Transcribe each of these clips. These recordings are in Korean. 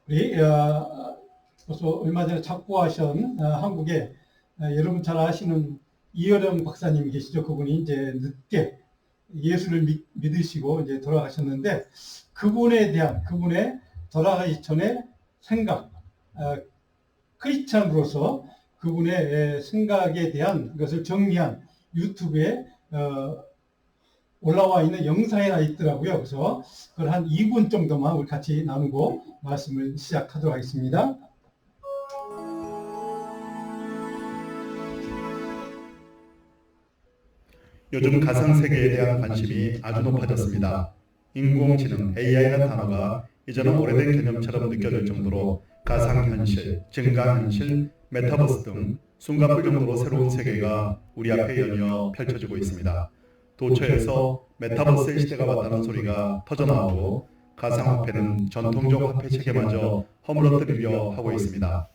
우리 벌써 얼마 전에 작고하신 한국에 여러분 잘 아시는 이어령 박사님이 계시죠. 그분이 이제 늦게 예수를 믿으시고 이제 돌아가셨는데, 그분에 대한, 그분의 돌아가기 전에 생각, 크리스찬으로서 그분의 생각에 대한 것을 정리한 유튜브에 올라와 있는 영상이 하나 있더라고요. 그래서 그걸 한 2분 정도만 우리 같이 나누고 말씀을 시작하도록 하겠습니다. 요즘 가상세계에 대한 관심이 아주 높아졌습니다. 인공지능, AI라는 단어가 이제는 오래된 개념처럼 느껴질 정도로 가상현실, 증강현실, 메타버스 등 숨가쁠 정도로 새로운 세계가 우리 앞에 연이어 펼쳐지고 있습니다. 도처에서 메타버스의 시대가 왔다는 소리가 터져나오고 가상화폐는 전통적 화폐 체계마저 허물어뜨리려 하고 있습니다.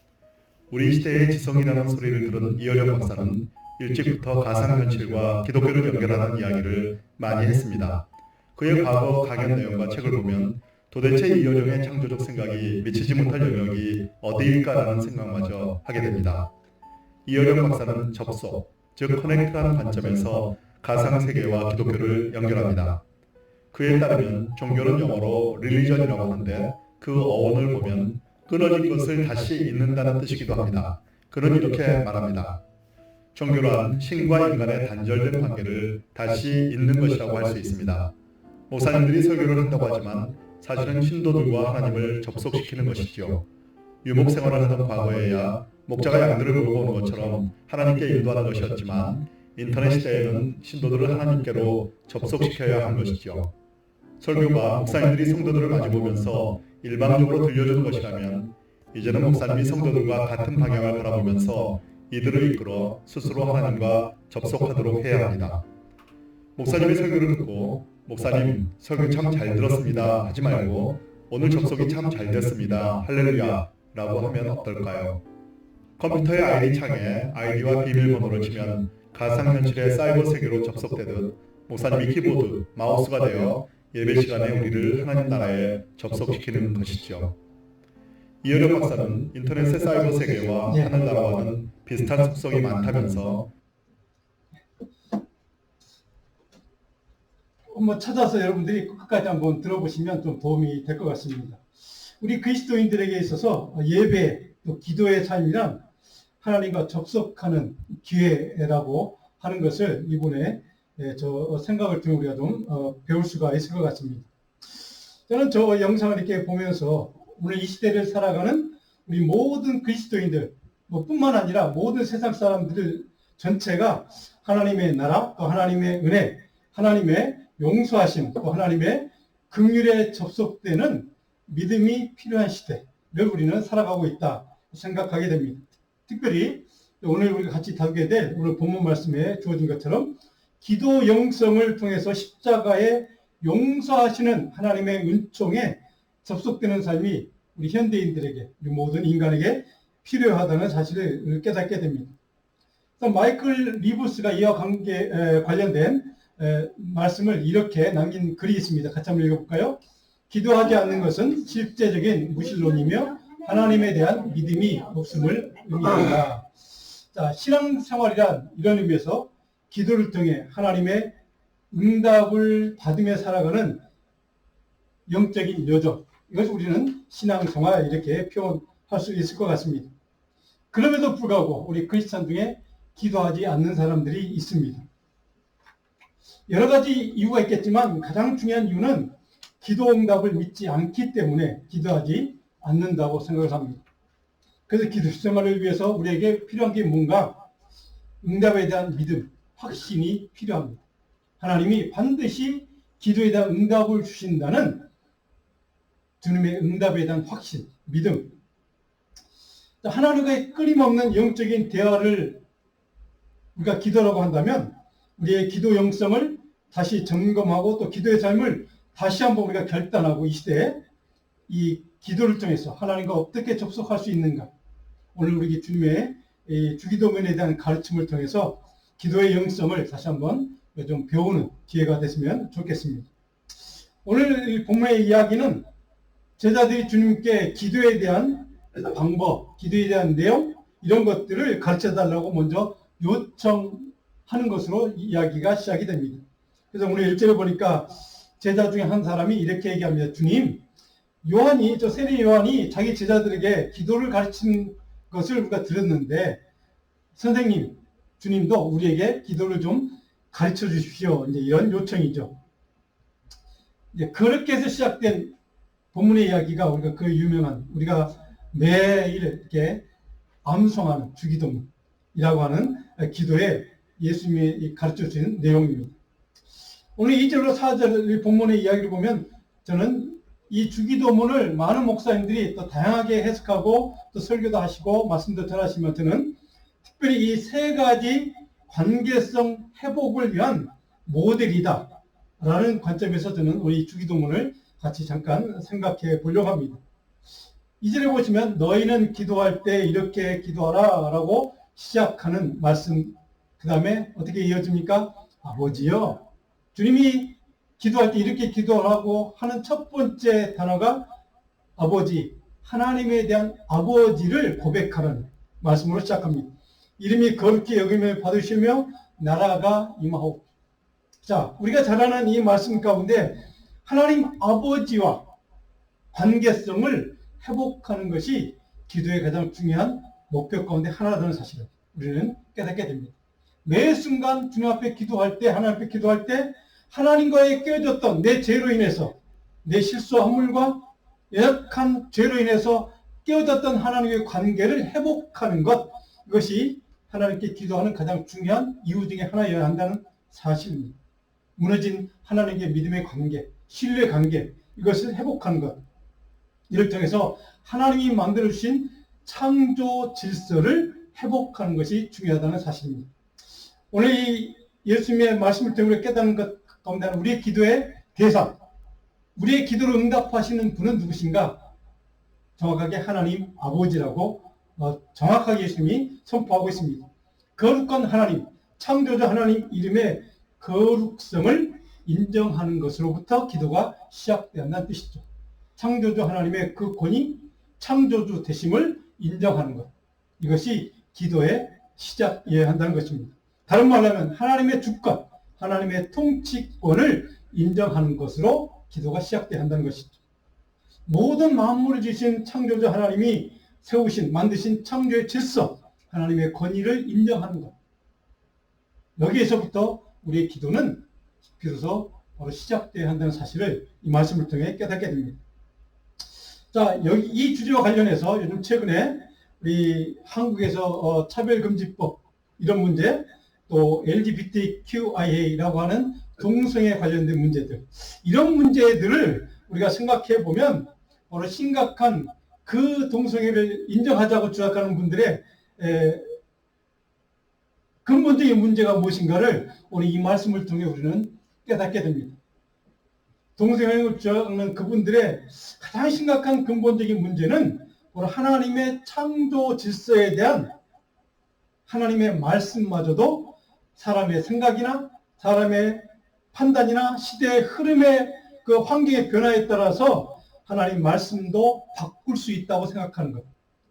우리 시대의 지성이라는 소리를 들은 이어령 박사는 일찍부터 가상현실과 기독교를 연결하는 이야기를 많이 했습니다. 그의 과거 강연 내용과 책을 보면 도대체 이어령의 창조적 생각이 미치지 못할 영역이 어디일까라는 생각마저 하게 됩니다. 이어령 박사는 접속, 즉 커넥트라는 관점에서 가상세계와 기독교를 연결합니다. 그에 따르면 종교는 영어로 릴리전이라고 하는데 그 어원을 보면 끊어진 것을 다시 잇는다는 뜻이기도 합니다. 그는 이렇게 말합니다. 종교란 신과 인간의 단절된 관계를 다시 잇는 것이라고 할 수 있습니다. 목사님들이 설교를 한다고 하지만 사실은 신도들과 하나님을 접속시키는 것이지요. 유목 생활을 하던 과거에야 목자가 양들을 몰고 오는 것처럼 하나님께 인도하는 것이었지만 인터넷 시대에는 신도들을 하나님께로 접속시켜야 하는 것이지요. 설교가 목사님들이 성도들을 마주보면서 일방적으로 들려주는 것이라면 이제는 목사님이 성도들과 같은 방향을 바라보면서 이들을 이끌어 스스로 하나님과 접속하도록 해야 합니다. 목사님의 설교를 듣고 목사님 설교 참 잘 들었습니다 하지 말고 오늘 접속이 참 잘 됐습니다 할렐루야 라고 하면 어떨까요? 컴퓨터의 아이디 창에 아이디와 비밀번호를 치면 가상현실의 사이버 세계로 접속되듯 목사님이 키보드, 마우스가 되어 예배 시간에 우리를 하나님 나라에 접속시키는 것이죠. 이어령 박사는 인터넷의 사이버 세계와 하늘나라와는 비슷한 속성이 많다면서 한번 찾아서 여러분들이 끝까지 한번 들어보시면 좀 도움이 될 것 같습니다. 우리 그리스도인들에게 있어서 예배, 또 기도의 삶이란 하나님과 접속하는 기회라고 하는 것을 이번에 저 생각을 통해 우리가 좀 배울 수가 있을 것 같습니다. 저는 저 영상을 이렇게 보면서 오늘 이 시대를 살아가는 우리 모든 그리스도인들 뿐만 아니라 모든 세상 사람들 전체가 하나님의 나라, 또 하나님의 은혜, 하나님의 용서하심, 또 하나님의 긍휼에 접속되는 믿음이 필요한 시대를 우리는 살아가고 있다 생각하게 됩니다. 특별히 오늘 우리가 같이 다루게 될 오늘 본문 말씀에 주어진 것처럼 기도 영성을 통해서 십자가에 용서하시는 하나님의 은총에 접속되는 삶이 우리 현대인들에게, 우리 모든 인간에게 필요하다는 사실을 깨닫게 됩니다. 마이클 리브스가 이와 관련된 말씀을 이렇게 남긴 글이 있습니다. 같이 한번 읽어볼까요? 기도하지 않는 것은 실제적인 무신론이며 하나님에 대한 믿음이 없음을 의미한다. 자, 신앙생활이란 이런 의미에서 기도를 통해 하나님의 응답을 받으며 살아가는 영적인 여정, 이것을 우리는 신앙생활 이렇게 표현할 수 있을 것 같습니다. 그럼에도 불구하고 우리 크리스찬 중에 기도하지 않는 사람들이 있습니다. 여러 가지 이유가 있겠지만 가장 중요한 이유는 기도 응답을 믿지 않기 때문에 기도하지 않는다고 생각을 합니다. 그래서 기도 생활을 위해서 우리에게 필요한 게 뭔가? 응답에 대한 믿음, 확신이 필요합니다. 하나님이 반드시 기도에 대한 응답을 주신다는 주님의 응답에 대한 확신, 믿음. 하나님과의 끊임없는 영적인 대화를 우리가 기도라고 한다면 우리의 기도 영성을 다시 점검하고 또 기도의 삶을 다시 한번 우리가 결단하고 이 시대에 이 기도를 통해서 하나님과 어떻게 접속할 수 있는가. 오늘 우리 주님의 주기도문에 대한 가르침을 통해서 기도의 영성을 다시 한번 좀 배우는 기회가 됐으면 좋겠습니다. 오늘 이 본문의 이야기는 제자들이 주님께 기도에 대한 방법, 기도에 대한 내용 이런 것들을 가르쳐달라고 먼저 요청하는 것으로 이야기가 시작이 됩니다. 그래서 오늘 1절에 보니까 제자 중에 한 사람이 이렇게 얘기합니다. 주님, 세례 요한이 자기 제자들에게 기도를 가르치는 것을 우리가 들었는데 선생님, 주님도 우리에게 기도를 좀 가르쳐 주십시오. 이제 이런 요청이죠. 이제 그렇게 해서 시작된 본문의 이야기가 우리가 그 유명한 우리가 매일 이렇게 암송하는 주기도문이라고 하는 기도에 예수님이 가르쳐 주시는 내용입니다. 오늘 2절로 4절 본문의 이야기를 보면 저는 이 주기도문을 많은 목사님들이 또 다양하게 해석하고 또 설교도 하시고 말씀도 전하시면 저는 특별히 이 세 가지 관계성 회복을 위한 모델이다 라는 관점에서 저는 우리 주기도문을 같이 잠깐 생각해 보려고 합니다. 2절에 보시면 너희는 기도할 때 이렇게 기도하라 라고 시작하는 말씀, 그 다음에 어떻게 이어집니까? 아버지요. 주님이 기도할 때 이렇게 기도하라고 하는 첫 번째 단어가 아버지, 하나님에 대한 아버지를 고백하는 말씀으로 시작합니다. 이름이 거룩히 여김을 받으시며 나라가 임하옵. 자, 우리가 잘 아는 이 말씀 가운데 하나님 아버지와 관계성을 회복하는 것이 기도의 가장 중요한 목표 가운데 하나라는 사실을 우리는 깨닫게 됩니다. 매 순간 주님 앞에 기도할 때, 하나님 앞에 기도할 때 하나님과의 깨어졌던 내 죄로 인해서, 내 실수와 허물과 연약한 죄로 인해서 깨어졌던 하나님의 관계를 회복하는 것, 이것이 하나님께 기도하는 가장 중요한 이유 중에 하나여야 한다는 사실입니다. 무너진 하나님께 믿음의 관계, 신뢰 관계, 이것을 회복하는 것. 이를 통해서 하나님이 만들어주신 창조 질서를 회복하는 것이 중요하다는 사실입니다. 오늘 이 예수님의 말씀을 통해 깨닫는 것 가운데 우리의 기도의 대상, 우리의 기도를 응답하시는 분은 누구신가? 정확하게 하나님 아버지라고 정확하게 예수님이 선포하고 있습니다. 거룩한 하나님, 창조주 하나님 이름의 거룩성을 인정하는 것으로부터 기도가 시작된다는 뜻이죠. 창조주 하나님의 그 권위, 창조주 되심을 인정하는 것. 이것이 기도의 시작이어야 한다는 것입니다. 다른 말로 하면 하나님의 주권, 하나님의 통치권을 인정하는 것으로 기도가 시작돼야 한다는 것이죠. 모든 만물을 지으신 창조주 하나님이 세우신, 만드신 창조의 질서, 하나님의 권위를 인정하는 것. 여기에서부터 우리의 기도는 비로소 바로 시작돼야 한다는 사실을 이 말씀을 통해 깨닫게 됩니다. 자, 여기 이 주제와 관련해서 요즘 최근에 우리 한국에서 차별금지법 이런 문제, 또 LGBTQIA라고 하는 동성애 관련된 문제들, 이런 문제들을 우리가 생각해 보면 바로 심각한 그 동성애를 인정하자고 주장하는 분들의 근본적인 문제가 무엇인가를 오늘 이 말씀을 통해 우리는 깨닫게 됩니다. 동성애를 주장하는 그분들의 가장 심각한 근본적인 문제는 바로 하나님의 창조 질서에 대한 하나님의 말씀마저도 사람의 생각이나 사람의 판단이나 시대의 흐름의 그 환경의 변화에 따라서 하나님 말씀도 바꿀 수 있다고 생각하는 것.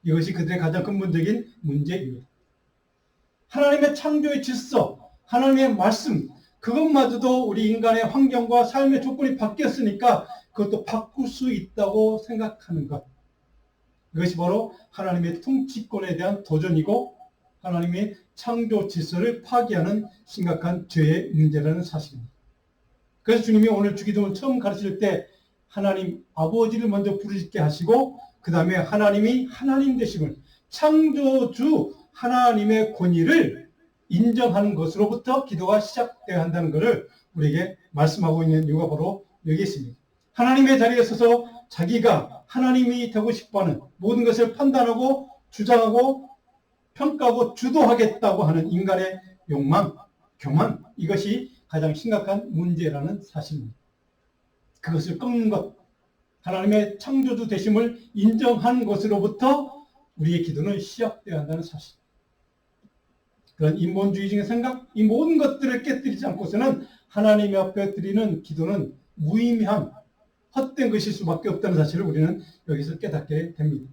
이것이 그들의 가장 근본적인 문제입니다. 하나님의 창조의 질서, 하나님의 말씀, 그것마저도 우리 인간의 환경과 삶의 조건이 바뀌었으니까 그것도 바꿀 수 있다고 생각하는 것. 이것이 바로 하나님의 통치권에 대한 도전이고 하나님의 창조 질서를 파괴하는 심각한 죄의 문제라는 사실입니다. 그래서 주님이 오늘 주기도문 처음 가르칠 때 하나님 아버지를 먼저 부르짖게 하시고 그 다음에 하나님이 하나님 되심을, 창조주 하나님의 권위를 인정하는 것으로부터 기도가 시작되어야 한다는 것을 우리에게 말씀하고 있는 이유가 바로 여기 있습니다. 하나님의 자리에 서서 자기가 하나님이 되고 싶어하는 모든 것을 판단하고 주장하고 평가하고 주도하겠다고 하는 인간의 욕망, 교만, 이것이 가장 심각한 문제라는 사실입니다. 그것을 꺾는 것, 하나님의 창조주 되심을 인정하는 것으로부터 우리의 기도는 시작되어야 한다는 사실. 그런 인본주의적인 생각, 이 모든 것들을 깨뜨리지 않고서는 하나님 앞에 드리는 기도는 무의미함, 헛된 것일 수밖에 없다는 사실을 우리는 여기서 깨닫게 됩니다.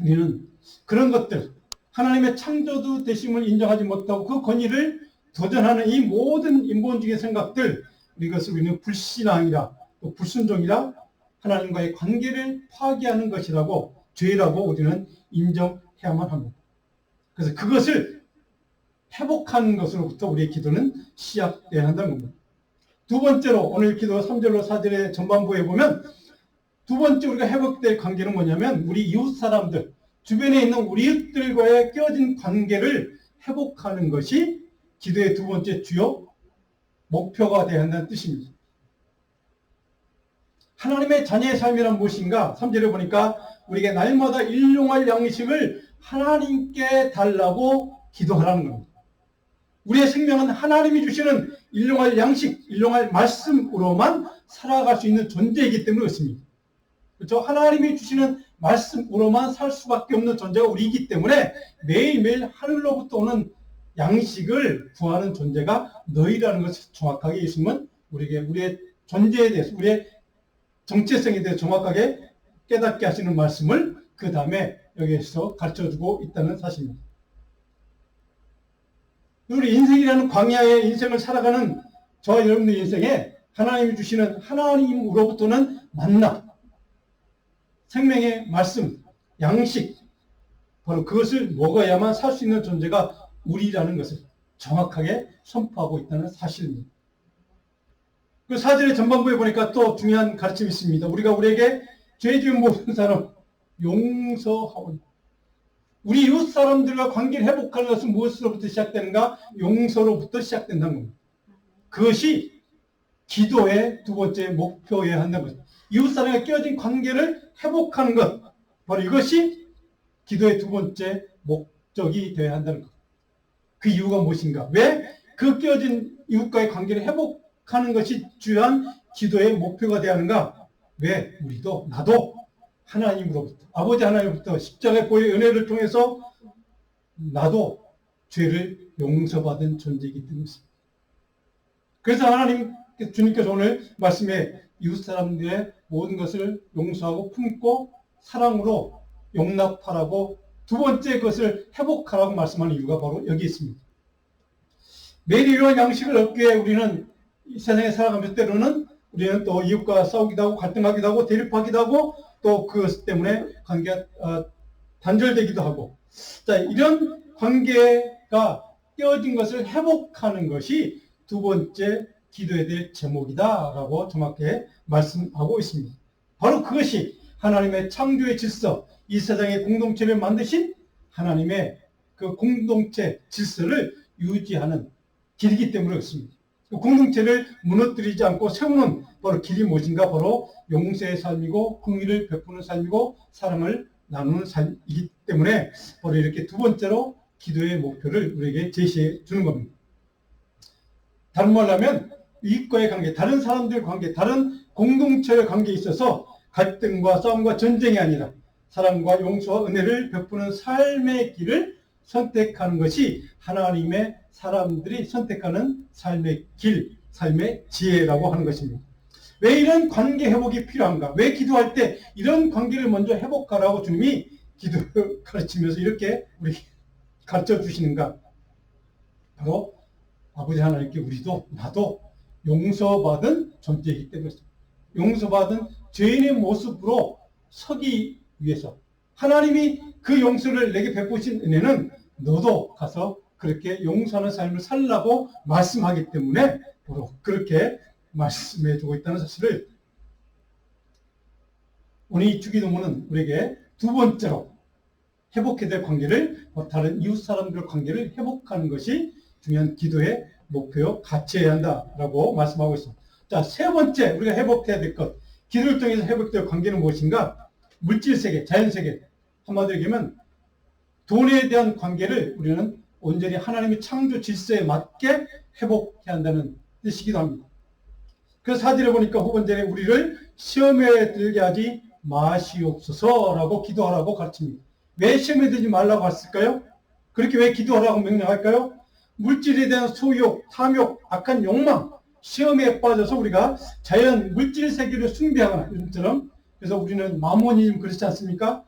우리는 그런 것들, 하나님의 창조주 되심을 인정하지 못하고 그 권위를 도전하는 이 모든 인본주의 생각들, 이것을 우리는 불신앙이라 또 불순종이라 하나님과의 관계를 파괴하는 것이라고, 죄라고 우리는 인정해야만 합니다. 그래서 그것을 회복하는 것으로부터 우리의 기도는 시작돼야 한다는 겁니다. 두 번째로 오늘 기도 3절로 4절의 전반부에 보면 두 번째 우리가 회복될 관계는 뭐냐면 우리 이웃 사람들, 주변에 있는 우리 이웃들과의 깨어진 관계를 회복하는 것이 기도의 두 번째 주요 목표가 되어야 한다는 뜻입니다. 하나님의 자녀의 삶이란 무엇인가? 3절에 보니까 우리에게 날마다 일용할 양식을 하나님께 달라고 기도하라는 겁니다. 우리의 생명은 하나님이 주시는 일용할 양식, 일용할 말씀으로만 살아갈 수 있는 존재이기 때문에 그렇습니다. 그렇죠? 하나님이 주시는 말씀으로만 살 수밖에 없는 존재가 우리이기 때문에 매일매일 하늘로부터 오는 양식을 구하는 존재가 너희라는 것을 정확하게 예수님은 우리에게 우리의 존재에 대해서, 우리의 정체성에 대해서 정확하게 깨닫게 하시는 말씀을 그 다음에 여기에서 가르쳐주고 있다는 사실입니다. 우리 인생이라는 광야의 인생을 살아가는 저와 여러분들 인생에 하나님이 주시는 하나님으로부터는 만나, 생명의 말씀, 양식, 바로 그것을 먹어야만 살 수 있는 존재가 우리라는 것을 정확하게 선포하고 있다는 사실입니다. 그 4절의 전반부에 보니까 또 중요한 가르침이 있습니다. 우리가 우리에게 죄 지은 모든 사람 용서하오니. 우리 이웃 사람들과 관계를 회복하는 것은 무엇으로부터 시작되는가? 용서로부터 시작된다는 겁니다. 그것이 기도의 두 번째 목표여야 한다는 것입니다. 이웃 사람과 깨어진 관계를 회복하는 것, 바로 이것이 기도의 두 번째 목적이 되어야 한다는 것. 그 이유가 무엇인가? 왜 그 깨어진 이웃과의 관계를 회복하는 것이 주요한 기도의 목표가 되어야 하는가? 왜 우리도, 나도 하나님으로부터, 아버지 하나님으로부터 십자가의 보혈의 은혜를 통해서 나도 죄를 용서받은 존재이기 때문입니다. 그래서 하나님, 주님께서 오늘 말씀에 이웃 사람들의 모든 것을 용서하고 품고 사랑으로 용납하라고 두 번째 것을 회복하라고 말씀하는 이유가 바로 여기 있습니다. 매일 이러한 양식을 얻기 위해 우리는 이 세상에 살아가면서 때로는 우리는 또 이웃과 싸우기도 하고 갈등하기도 하고 대립하기도 하고 또 그것 때문에 관계가 단절되기도 하고, 자, 이런 관계가 깨어진 것을 회복하는 것이 두 번째 기도에 대해 제목이다라고 정확하게 말씀하고 있습니다. 바로 그것이 하나님의 창조의 질서, 이 세상의 공동체를 만드신 하나님의 그 공동체 질서를 유지하는 길이기 때문에 그렇습니다. 그 공동체를 무너뜨리지 않고 세우는 바로 길이 무엇인가? 바로 용서의 삶이고 긍휼을 베푸는 삶이고 사랑을 나누는 삶이기 때문에 바로 이렇게 두 번째로 기도의 목표를 우리에게 제시해 주는 겁니다. 다른 말로 하면 이웃과의 관계, 다른 사람들의 관계, 다른 공동체의 관계에 있어서 갈등과 싸움과 전쟁이 아니라 사랑과 용서와 은혜를 베푸는 삶의 길을 선택하는 것이 하나님의 사람들이 선택하는 삶의 길, 삶의 지혜라고 하는 것입니다. 왜 이런 관계 회복이 필요한가? 왜 기도할 때 이런 관계를 먼저 회복하라고 주님이 기도를 가르치면서 이렇게 우리 가르쳐 주시는가? 바로 아버지 하나님께 우리도 나도 용서받은 존재이기 때문입니다. 용서받은 죄인의 모습으로 서기 위해서 하나님이 그 용서를 내게 베푸신 은혜는 너도 가서 그렇게 용서하는 삶을 살라고 말씀하기 때문에 바로 그렇게 말씀해 주고 있다는 사실을 오늘 이 주기도문은 우리에게 두 번째로 회복해야 될 관계를, 다른 이웃 사람들의 관계를 회복하는 것이 중요한 기도의 목표요, 가치여야 한다라고 말씀하고 있습니다. 자, 세 번째 우리가 회복해야 될 것, 기도를 통해서 회복될 관계는 무엇인가? 물질세계, 자연세계, 한마디로 얘기하면 돈에 대한 관계를 우리는 온전히 하나님의 창조 질서에 맞게 회복해야 한다는 뜻이기도 합니다. 그래서 4절에 보니까 후반절에 우리를 시험에 들게 하지 마시옵소서라고 기도하라고 가르칩니다. 왜 시험에 들지 말라고 했을까요? 그렇게 왜 기도하라고 명령할까요? 물질에 대한 소욕, 탐욕, 악한 욕망, 시험에 빠져서 우리가 자연 물질 세계를 숭배하거나 이런처럼, 그래서 우리는 마모니즘 그렇지 않습니까?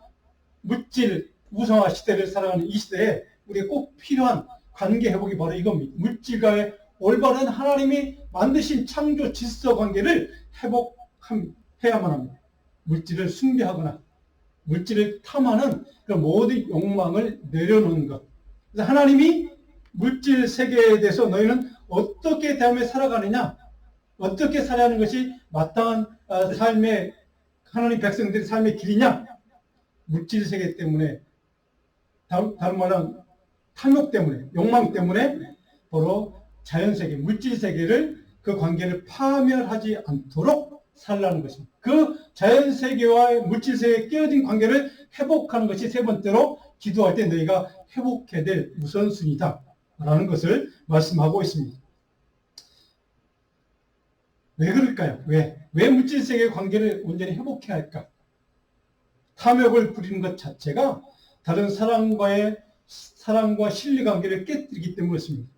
물질 우상화 시대를 살아가는 이 시대에 우리가 꼭 필요한 관계 회복이 바로 이겁니다. 물질과의 올바른 하나님이 만드신 창조 질서 관계를 회복해야만 합니다. 물질을 숭배하거나 물질을 탐하는 그 모든 욕망을 내려놓는 것. 그래서 하나님이 물질 세계에 대해서 너희는 어떻게 대하며 살아가느냐, 어떻게 살아야 하는 것이 마땅한 삶의, 하나님 백성들의 삶의 길이냐, 물질 세계 때문에, 다른 말로 탐욕 때문에, 욕망 때문에 바로 자연세계, 물질 세계를, 그 관계를 파멸하지 않도록 살라는 것입니다. 그 자연세계와 물질 세계에 깨어진 관계를 회복하는 것이 세 번째로 기도할 때 너희가 회복해야 될 우선순위다 라는 것을 말씀하고 있습니다. 왜 그럴까요? 왜 물질 세계의 관계를 온전히 회복해야 할까? 탐욕을 부리는 것 자체가 다른 사랑과 신뢰 관계를 깨뜨리기 때문이었습니다.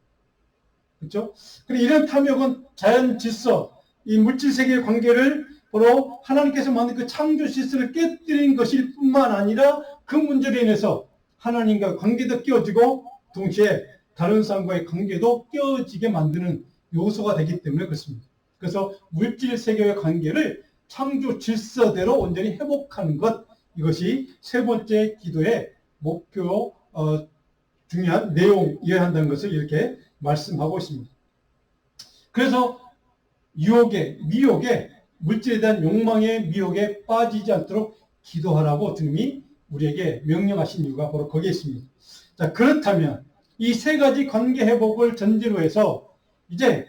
그렇죠? 그리고 이런 탐욕은 자연 질서, 이 물질 세계의 관계를 바로 하나님께서 만든 그 창조 질서를 깨뜨린 것일 뿐만 아니라 그 문제로 인해서 하나님과 관계도 깨어지고 동시에 다른 사람과의 관계도 깨어지게 만드는 요소가 되기 때문에 그렇습니다. 그래서 물질 세계의 관계를 창조 질서대로 온전히 회복하는 것, 이것이 세 번째 기도의 목표, 중요한 내용이어야 한다는 것을 이렇게 말씀하고 있습니다. 그래서 미혹에, 물질에 대한 욕망의 미혹에 빠지지 않도록 기도하라고 주님이 우리에게 명령하신 이유가 바로 거기에 있습니다. 자, 그렇다면 이 세 가지 관계 회복을 전제로 해서 이제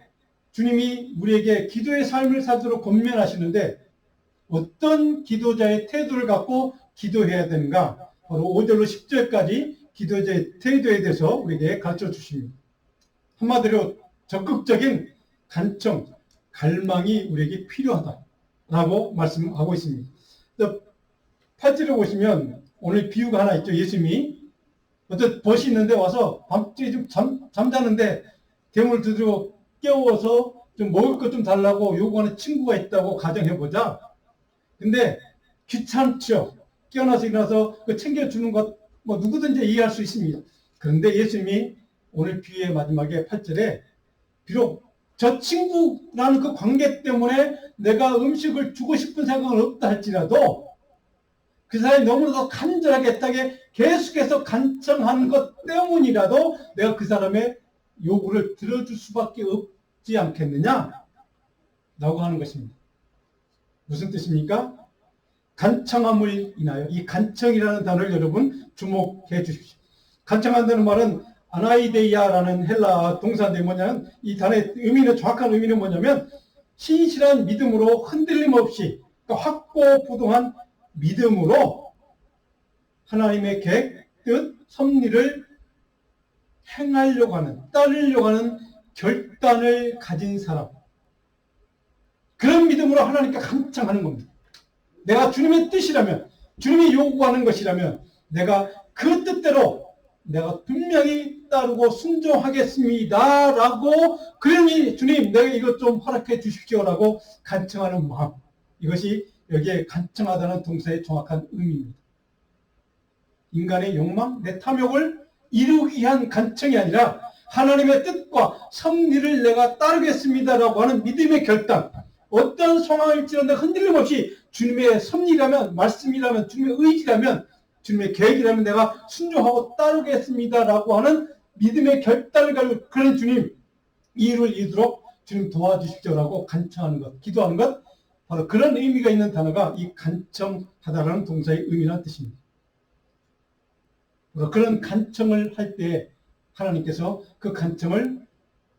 주님이 우리에게 기도의 삶을 살도록 권면하시는데 어떤 기도자의 태도를 갖고 기도해야 되는가? 바로 5절로 10절까지 기도자의 태도에 대해서 우리에게 가르쳐 주십니다. 한마디로 적극적인 간청, 갈망이 우리에게 필요하다라고 말씀하고 있습니다. 8절에 보시면 오늘 비유가 하나 있죠. 예수님이 어떤 벗이 있는데 와서 밤중에 좀 잠자는데 대문을 두드려 깨워서 좀 먹을 것 좀 달라고 요구하는 친구가 있다고 가정해보자. 근데 귀찮죠. 깨어나서 일어나서 그 챙겨주는 것 뭐 누구든지 이해할 수 있습니다. 그런데 예수님이 오늘 비유의 마지막에 8절에 비록 저 친구라는 그 관계 때문에 내가 음식을 주고 싶은 생각은 없다 할지라도 그 사람이 너무나도 간절하게 애타게 계속해서 간청하는 것 때문이라도 내가 그 사람의 요구를 들어줄 수밖에 없지 않겠느냐? 라고 하는 것입니다. 무슨 뜻입니까? 간청함을 인하여, 이 간청이라는 단어를 여러분 주목해 주십시오. 간청한다는 말은 아나이데이아라는 헬라 동사인데 뭐냐면 이 단어의 의미는, 정확한 의미는 뭐냐면 신실한 믿음으로 흔들림 없이, 그러니까 확고부동한 믿음으로 하나님의 계획, 뜻, 섭리를 행하려고 하는, 따르려고 하는 결단을 가진 사람. 그런 믿음으로 하나님께 간청하는 겁니다. 내가 주님의 뜻이라면, 주님이 요구하는 것이라면 내가 그 뜻대로 내가 분명히 따르고 순종하겠습니다 라고, 그러니 주님 내가 이것 좀 허락해 주십시오라고 간청하는 마음, 이것이 여기에 간청하다는 동사의 정확한 의미입니다. 인간의 욕망, 내 탐욕을 이루기 위한 간청이 아니라 하나님의 뜻과 섭리를 내가 따르겠습니다라고 하는 믿음의 결단, 어떤 상황일지라도 흔들림 없이 주님의 섭리라면, 말씀이라면, 주님의 의지라면, 주님의 계획이라면 내가 순종하고 따르겠습니다라고 하는 믿음의 결단을 가지고, 그런 주님 이 일을 이루도록 주님 도와주십시오라고 간청하는 것, 기도하는 것, 바로 그런 의미가 있는 단어가 이 간청하다라는 동사의 의미라는 뜻입니다. 바로 그런 간청을 할 때 하나님께서 그 간청을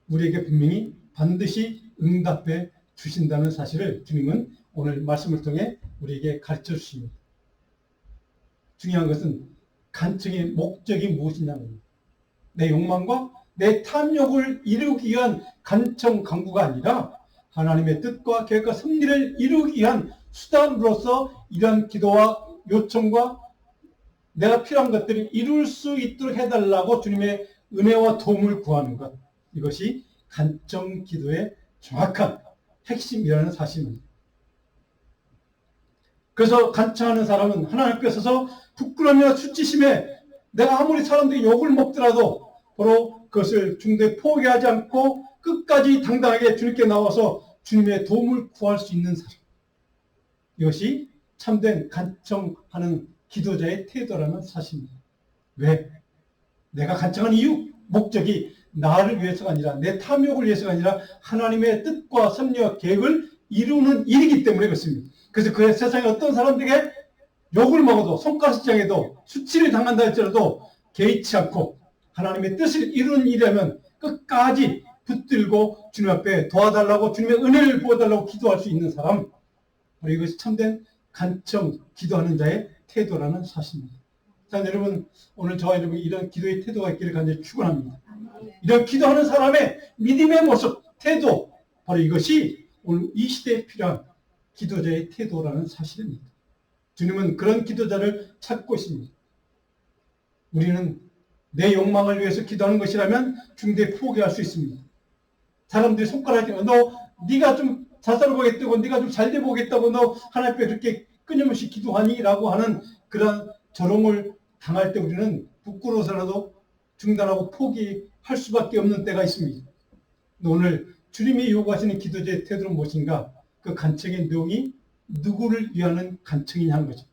우리에게 분명히 반드시 응답해 주신다는 사실을 주님은 오늘 말씀을 통해 우리에게 가르쳐 주십니다. 중요한 것은 간청의 목적이 무엇이냐는 겁니다. 내 욕망과 내 탐욕을 이루기 위한 간청 강구가 아니라 하나님의 뜻과 계획과 섭리를 이루기 위한 수단으로서 이러한 기도와 요청과 내가 필요한 것들을 이룰 수 있도록 해달라고 주님의 은혜와 도움을 구하는 것, 이것이 간청 기도의 정확한 핵심이라는 사실입니다. 그래서 간청하는 사람은 하나님 앞에 서서 부끄러움이나 수치심에 내가 아무리 사람들이 욕을 먹더라도 바로 그것을 중도에 포기하지 않고 끝까지 당당하게 주님께 나와서 주님의 도움을 구할 수 있는 사람. 이것이 참된 간청하는 기도자의 태도라는 사실입니다. 왜? 내가 간청하는 이유, 목적이 나를 위해서가 아니라 내 탐욕을 위해서가 아니라 하나님의 뜻과 섭리와 계획을 이루는 일이기 때문에 그렇습니다. 그래서 그 세상에 어떤 사람들에게 욕을 먹어도 손가락질당해도 수치를 당한다 할지라도 개의치 않고 하나님의 뜻을 이루는 일이라면 끝까지 붙들고 주님 앞에 도와달라고 주님의 은혜를 부어달라고 기도할 수 있는 사람, 바로 이것이 참된 간청 기도하는 자의 태도라는 사실입니다. 자, 여러분, 오늘 저와 여러분이 이런 기도의 태도가 있기를 간절히 축원합니다. 이런 기도하는 사람의 믿음의 모습, 태도, 바로 이것이 오늘 이 시대에 필요한 기도자의 태도라는 사실입니다. 주님은 그런 기도자를 찾고 있습니다. 우리는 내 욕망을 위해서 기도하는 것이라면 중대에 포기할 수 있습니다. 사람들이 손가락에 네가 좀 잘 살아보겠다고, 네가 좀 잘 돼보겠다고, 너 하나님 앞에 그렇게 끊임없이 기도하니? 라고 하는 그런 조롱을 당할 때 우리는 부끄러워서라도 중단하고 포기할 수밖에 없는 때가 있습니다. 오늘 주님이 요구하시는 기도자의 태도는 무엇인가? 그 간청의 내용이 누구를 위하는 간청이냐 하는 거죠.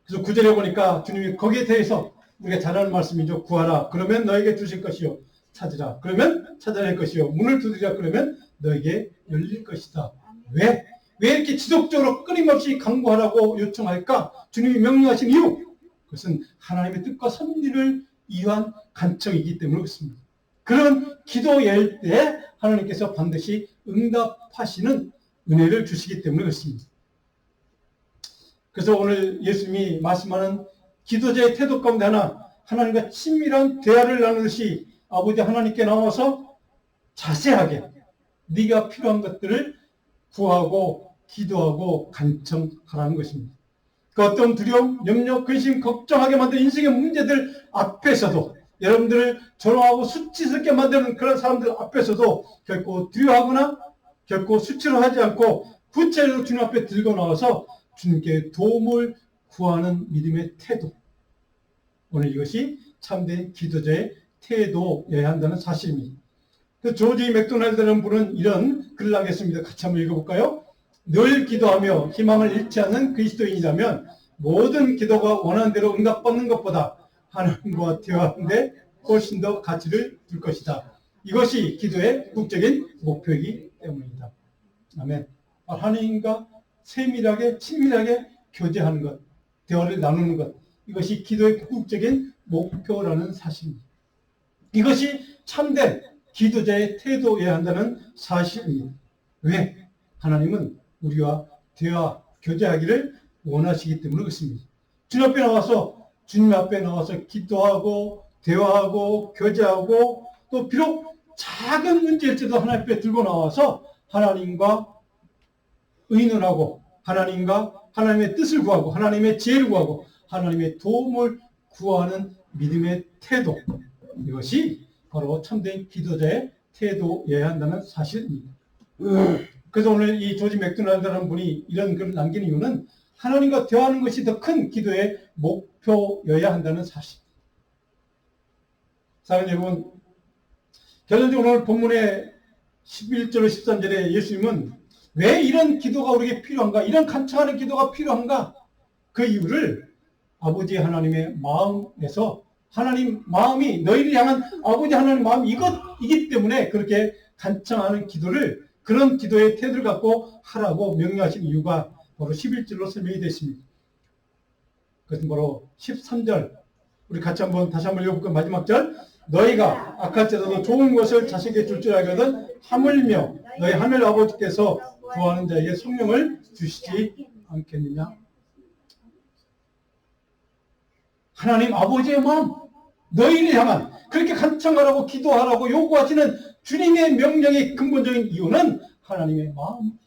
그래서 9절에 보니까 주님이 거기에 대해서 우리가 잘 아는 말씀이죠. 구하라. 그러면 너에게 주실 것이요. 찾으라. 그러면 찾아낼 것이요. 문을 두드리라. 그러면 너에게 열릴 것이다. 왜? 왜 이렇게 지속적으로 끊임없이 강구하라고 요청할까? 주님이 명령하신 이유. 그것은 하나님의 뜻과 섭리를 위한 간청이기 때문에 그렇습니다. 그런 기도할 때 하나님께서 반드시 응답하시는 은혜를 주시기 때문에 그렇습니다. 그래서 오늘 예수님이 말씀하는 기도자의 태도 가운데 하나님과 친밀한 대화를 나누듯이 아버지 하나님께 나와서 자세하게 네가 필요한 것들을 구하고 기도하고 간청하라는 것입니다. 그 어떤 두려움, 염려, 근심, 걱정하게 만든 인생의 문제들 앞에서도 여러분들을 조롱하고 수치스럽게 만드는 그런 사람들 앞에서도 결코 두려워하거나 결코 수치로 하지 않고 구체적으로 주님 앞에 들고 나와서 주님께 도움을 구하는 믿음의 태도. 오늘 이것이 참된 기도자의 태도여야 한다는 사실입니다. 조지 맥도날드라는 분은 이런 글을 하겠습니다. 같이 한번 읽어볼까요? 늘 기도하며 희망을 잃지 않는 그리스도인이라면 모든 기도가 원하는 대로 응답받는 것보다 하나님과 대화하는데 훨씬 더 가치를 둘 것이다. 이것이 기도의 궁극적인 목표이기 때문입니다. 아멘. 하나님과 세밀하게 친밀하게 교제하는 것, 대화를 나누는 것, 이것이 기도의 궁극적인 목표라는 사실입니다. 이것이 참된 기도자의 태도여야 한다는 사실입니다. 왜? 하나님은 우리와 대화, 교제하기를 원하시기 때문에 그렇습니다. 주님 앞에 나와서 기도하고 대화하고 교제하고 또 비록 작은 문제일지도 하나님 앞에 들고 나와서 하나님과 의논하고 하나님의 뜻을 구하고 하나님의 지혜를 구하고 하나님의 도움을 구하는 믿음의 태도, 이것이 바로 참된 기도자의 태도여야 한다는 사실입니다. 그래서 오늘 이 조지 맥도날드라는 분이 이런 글을 남긴 이유는 하나님과 대화하는 것이 더 큰 기도의 목표여야 한다는 사실. 사랑하는 여러분, 결론적으로 오늘 본문의 11절 13절에 예수님은 왜 이런 기도가 우리에게 필요한가, 이런 간청하는 기도가 필요한가, 그 이유를 아버지 하나님의 마음에서, 하나님 마음이 너희를 향한 아버지 하나님 마음이 이것이기 때문에 그렇게 간청하는 기도를, 그런 기도의 태도를 갖고 하라고 명령하신 이유가 바로 11절로 설명이 되어 있습니다. 그것은 바로 13절, 우리 같이 다시 한번 읽어볼까요? 마지막 절. 너희가 악할지라도 좋은 것을 자식에게 줄 줄 알거든 하물며 너희 하늘 아버지께서 구하는 자에게 성령을 주시지 않겠느냐. 하나님 아버지의 마음, 너희를 향한, 그렇게 간청하라고 기도하라고 요구하시는 주님의 명령의 근본적인 이유는 하나님의 마음,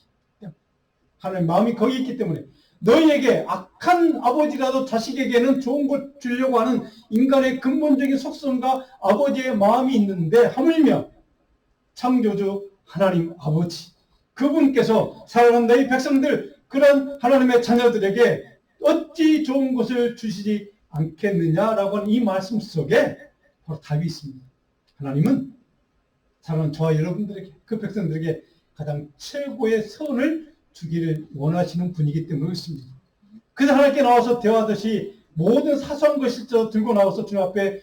하나님의 마음이 거기 있기 때문에, 너희에게 악한 아버지라도 자식에게는 좋은 것 주려고 하는 인간의 근본적인 속성과 아버지의 마음이 있는데, 하물며 창조주 하나님 아버지, 그분께서 사랑하는 너희 백성들, 그런 하나님의 자녀들에게 어찌 좋은 것을 주시지 않겠느냐라고 하는 이 말씀 속에 바로 답이 있습니다. 하나님은 사랑하는 저와 여러분들에게, 그 백성들에게 가장 최고의 선을 주기를 원하시는 분이기 때문에 그렇습니다. 그래서 하나님께 나와서 대화하듯이 모든 사소한 것을 들고 나와서 주님 앞에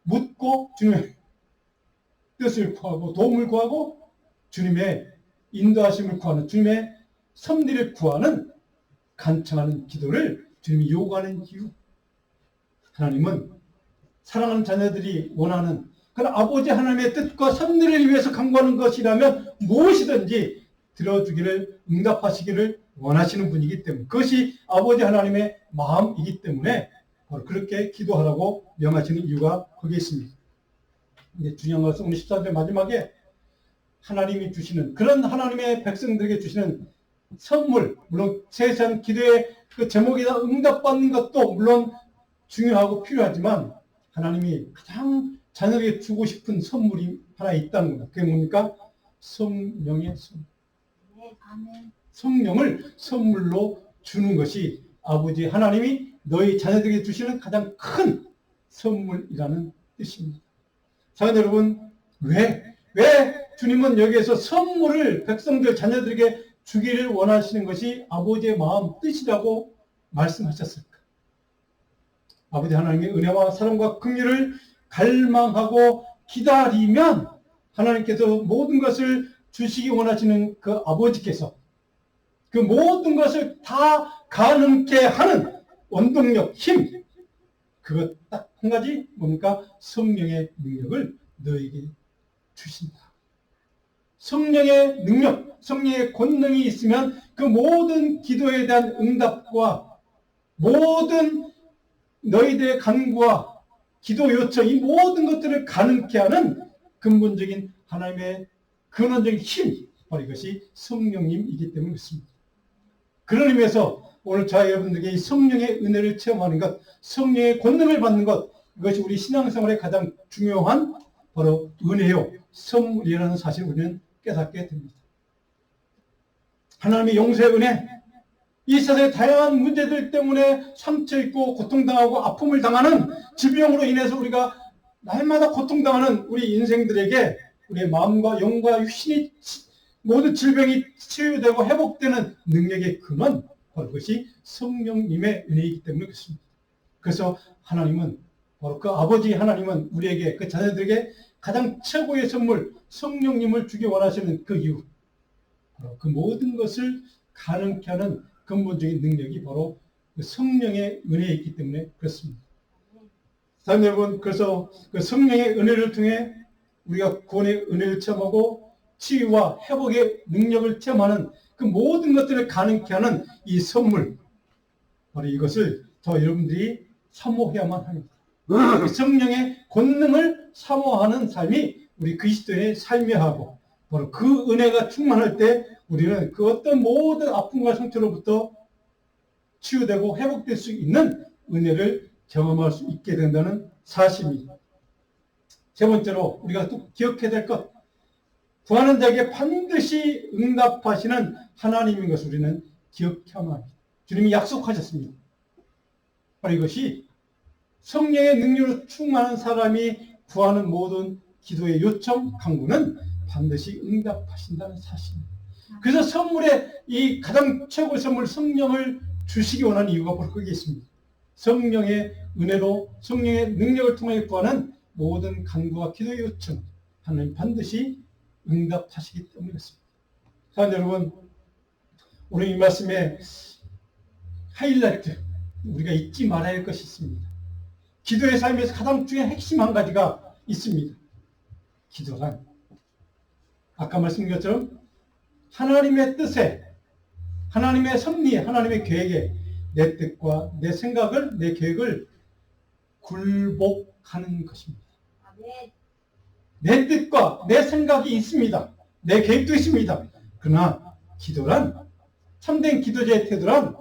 묻고 주님의 뜻을 구하고 도움을 구하고 주님의 인도하심을 구하는, 주님의 섭리를 구하는, 간청하는 기도를 주님이 요구하는 이유, 하나님은 사랑하는 자녀들이 원하는 그런 아버지 하나님의 뜻과 섭리를 위해서 간구하는 것이라면 무엇이든지 들어주기를, 응답하시기를 원하시는 분이기 때문에, 그것이 아버지 하나님의 마음이기 때문에 바로 그렇게 기도하라고 명하시는 이유가 거기에 있습니다. 이제 중요한 것은 오늘 14절 마지막에 하나님이 주시는, 그런 하나님의 백성들에게 주시는 선물, 물론 세상 기도의 그 제목이나 응답받는 것도 물론 중요하고 필요하지만 하나님이 가장 자녀에게 주고 싶은 선물이 하나 있다는 겁니다. 그게 뭡니까? 성령의 선물. 성령을 선물로 주는 것이 아버지 하나님이 너희 자녀들에게 주시는 가장 큰 선물이라는 뜻입니다. 자, 여러분, 왜 주님은 여기에서 선물을 백성들, 자녀들에게 주기를 원하시는 것이 아버지의 마음, 뜻이라고 말씀하셨을까? 아버지 하나님의 은혜와 사랑과 긍휼을 갈망하고 기다리면 하나님께서 모든 것을 주시기 원하시는 그 아버지께서 그 모든 것을 다 가능케 하는 원동력, 힘, 그것 딱 한 가지 뭡니까? 성령의 능력을 너에게 주신다. 성령의 능력, 성령의 권능이 있으면 그 모든 기도에 대한 응답과 모든 너희들의 간구와 기도 요청, 이 모든 것들을 가능케 하는 근본적인 하나님의 근원적인 힘, 바로 이것이 성령님이기 때문에 그렇습니다. 그런 의미에서 오늘 저와 여러분들에게 이 성령의 은혜를 체험하는 것, 성령의 권능을 받는 것, 이것이 우리 신앙생활의 가장 중요한 바로 은혜요, 선물이라는 사실을 우리는 깨닫게 됩니다. 하나님의 용서의 은혜, 이 세상의 다양한 문제들 때문에 상처 입고 고통당하고 아픔을 당하는 질병으로 인해서 우리가 날마다 고통당하는 우리 인생들에게 우리의 마음과 영과 육신이 모든 질병이 치유되고 회복되는 능력의 근원, 바로 그것이 성령님의 은혜이기 때문에 그렇습니다. 그래서 하나님은, 바로 그 아버지 하나님은 우리에게, 그 자녀들에게 가장 최고의 선물 성령님을 주기 원하시는 그 이유, 바로 그 모든 것을 가능케 하는 근본적인 능력이 바로 그 성령의 은혜이기 때문에 그렇습니다. 사랑하는 여러분, 그래서 그 성령의 은혜를 통해 우리가 구원의 은혜를 체험하고 치유와 회복의 능력을 체험하는 그 모든 것들을 가능케 하는 이 선물, 바로 이것을 저 여러분들이 사모해야만 합니다. 그 성령의 권능을 사모하는 삶이 우리 그리스도의 삶이야 하고, 바로 그 은혜가 충만할 때 우리는 그 어떤 모든 아픔과 상처로부터 치유되고 회복될 수 있는 은혜를 경험할 수 있게 된다는 사실입니다. 세 번째로 우리가 또 기억해야 될 것, 구하는 자에게 반드시 응답하시는 하나님인 것을 우리는 기억해야만 합니다. 주님이 약속하셨습니다. 바로 이것이 성령의 능력으로 충만한 사람이 구하는 모든 기도의 요청, 간구는 반드시 응답하신다는 사실입니다. 그래서 선물의 이 가장 최고의 선물 성령을 주시기 원하는 이유가 바로 거기에 있습니다. 성령의 은혜로, 성령의 능력을 통해 구하는 모든 간구와 기도의 요청, 하나님 반드시 응답하시기 때문에 그렇습니다. 자, 여러분, 오늘 이 말씀에 하이라이트, 우리가 잊지 말아야 할 것이 있습니다. 기도의 삶에서 가장 중요한 핵심 한 가지가 있습니다. 기도란 아까 말씀드린 것처럼 하나님의 뜻에, 하나님의 섭리에, 하나님의 계획에 내 뜻과 내 생각을, 내 계획을 굴복하는 것입니다. 내 뜻과 내 생각이 있습니다. 내 계획도 있습니다. 그러나 기도란, 참된 기도자의 태도란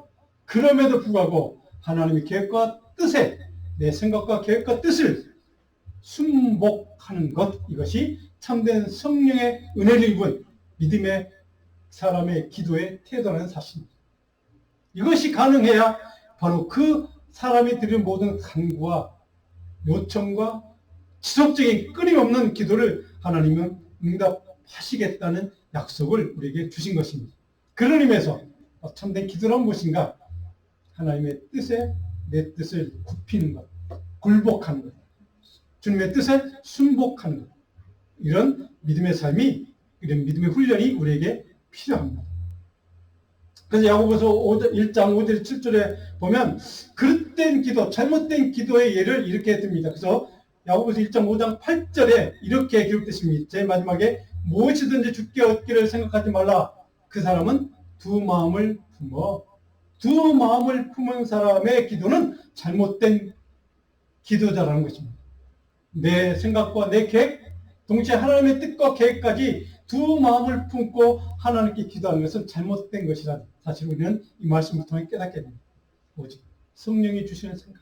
그럼에도 불구하고 하나님의 계획과 뜻에, 내 생각과 계획과 뜻을 순복하는 것, 이것이 참된 성령의 은혜를 입은 믿음의 사람의 기도의 태도라는 사실입니다. 이것이 가능해야 바로 그 사람이 드리는 모든 간구와 요청과 지속적인 끊임없는 기도를 하나님은 응답하시겠다는 약속을 우리에게 주신 것입니다. 그런 의미에서 참된 기도란 무엇인가? 하나님의 뜻에 내 뜻을 굽히는 것, 굴복하는 것, 주님의 뜻에 순복하는 것, 이런 믿음의 삶이, 이런 믿음의 훈련이 우리에게 필요합니다. 그래서 야고보서 1장 5절 7절에 보면 그릇된 기도, 잘못된 기도의 예를 이렇게 듭니다. 그래서 야고보서 1장 5장 8절에 이렇게 기록됐습니다. 제일 마지막에 무엇이든지 주께 얻기를 생각하지 말라. 그 사람은 두 마음을 품은 사람의 기도는 잘못된 기도자라는 것입니다. 내 생각과 내 계획, 동시에 하나님의 뜻과 계획까지 두 마음을 품고 하나님께 기도하는 것은 잘못된 것이라는 사실 우리는 이 말씀을 통해 깨닫게 됩니다. 오직 성령이 주시는 생각,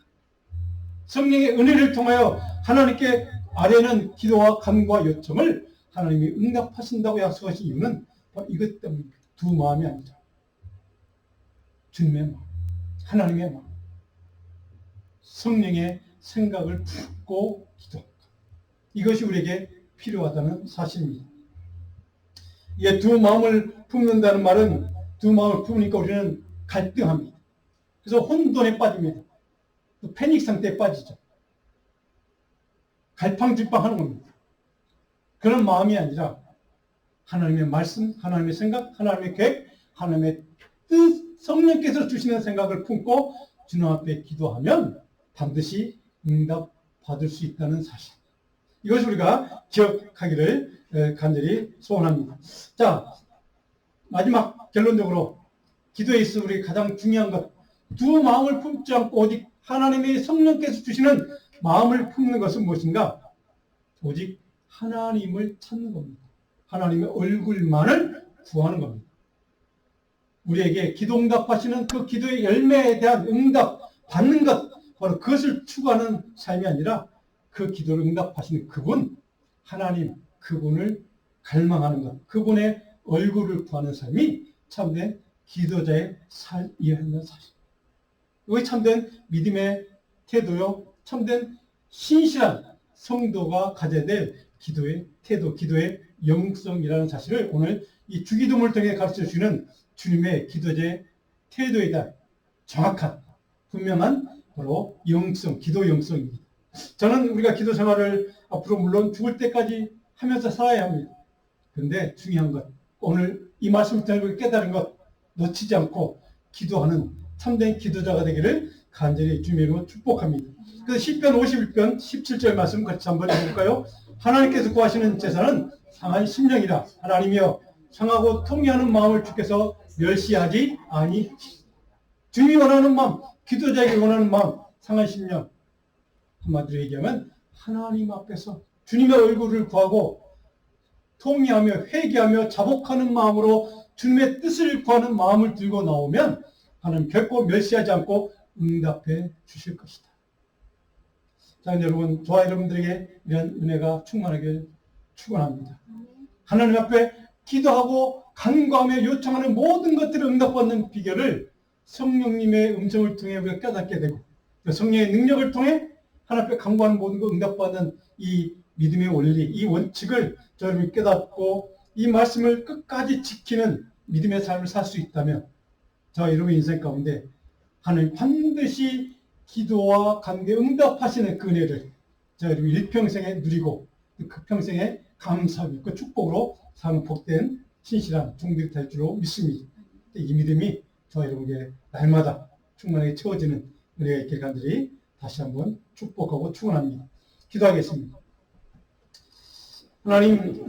성령의 은혜를 통하여 하나님께 아뢰는 기도와 간구와 요청을 하나님이 응답하신다고 약속하신 이유는 바로 이것 때문입니다. 두 마음이 아니라 주님의 마음, 하나님의 마음, 성령의 생각을 품고 기도합니다. 이것이 우리에게 필요하다는 사실입니다. 이게 두 마음을 품는다는 말은 두 마음을 품으니까 우리는 갈등합니다. 그래서 혼돈에 빠집니다. 또 패닉 상태에 빠지죠. 갈팡질팡하는 겁니다. 그런 마음이 아니라 하나님의 말씀, 하나님의 생각, 하나님의 계획, 하나님의 뜻, 성령께서 주시는 생각을 품고 주님 앞에 기도하면 반드시 응답받을 수 있다는 사실. 이것을 우리가 기억하기를 간절히 소원합니다. 자, 마지막 결론적으로 기도에 있어 우리 가장 중요한 것, 두 마음을 품지 않고 오직 하나님의 성령께서 주시는 마음을 품는 것은 무엇인가? 오직 하나님을 찾는 겁니다. 하나님의 얼굴만을 구하는 겁니다. 우리에게 기도 응답하시는 그 기도의 열매에 대한 응답 받는 것, 바로 그것을 추구하는 삶이 아니라 그 기도를 응답하시는 그분, 하나님, 그분을 갈망하는 것, 그분의 얼굴을 구하는 삶이 참된 기도자의 삶이라는 사실. 이것이 참된 믿음의 태도요, 참된 신실한 성도가 가져야 될 기도의 태도, 기도의 영성이라는 사실을 오늘 이 주기도문을 통해 가르쳐 주시는 주님의 기도자의 태도에 대한 정확한, 분명한 바로 영성, 기도 영성입니다. 저는 우리가 기도 생활을 앞으로 물론 죽을 때까지 하면서 살아야 합니다. 그런데 중요한 것, 오늘 이 말씀을 통해 깨달은 것 놓치지 않고 기도하는 참된 기도자가 되기를 간절히 주님의 이름으로 축복합니다. 그래서 시편 51편 17절 말씀 같이 한번 해볼까요? 하나님께서 구하시는 제사는 상한 심령이라. 하나님이여 상하고 통회하는 마음을 주께서 멸시하지 아니하시리라. 주님이 원하는 마음, 기도자에게 원하는 마음, 상한 심령. 한마디로 얘기하면 하나님 앞에서 주님의 얼굴을 구하고 통회하며 회개하며 자복하는 마음으로 주님의 뜻을 구하는 마음을 들고 나오면 하나님 결코 멸시하지 않고 응답해 주실 것이다. 자, 여러분, 저와 여러분들에게 이런 은혜가 충만하길 축원합니다. 하나님 앞에 기도하고 간구하며 요청하는 모든 것들을 응답받는 비결을 성령님의 음성을 통해 우리가 깨닫게 되고 성령의 능력을 통해 하나님 앞에 간구하는 모든 것 응답받는 이 믿음의 원리, 이 원칙을 여러분이 깨닫고 이 말씀을 끝까지 지키는 믿음의 삶을 살 수 있다면 저와 여러분의 인생 가운데 하나님 반드시 기도와 관계 응답하시는 그 은혜를 저와 여러분이 일평생에 누리고 그 평생에 감사하며 그 축복으로 사는 복된 신실한 종들이 될 줄로 믿습니다. 이 믿음이 저와 여러분에게 날마다 충만하게 채워지는 은혜가 있길 간절히 다시 한번 축복하고 축원합니다. 기도하겠습니다. 하나님,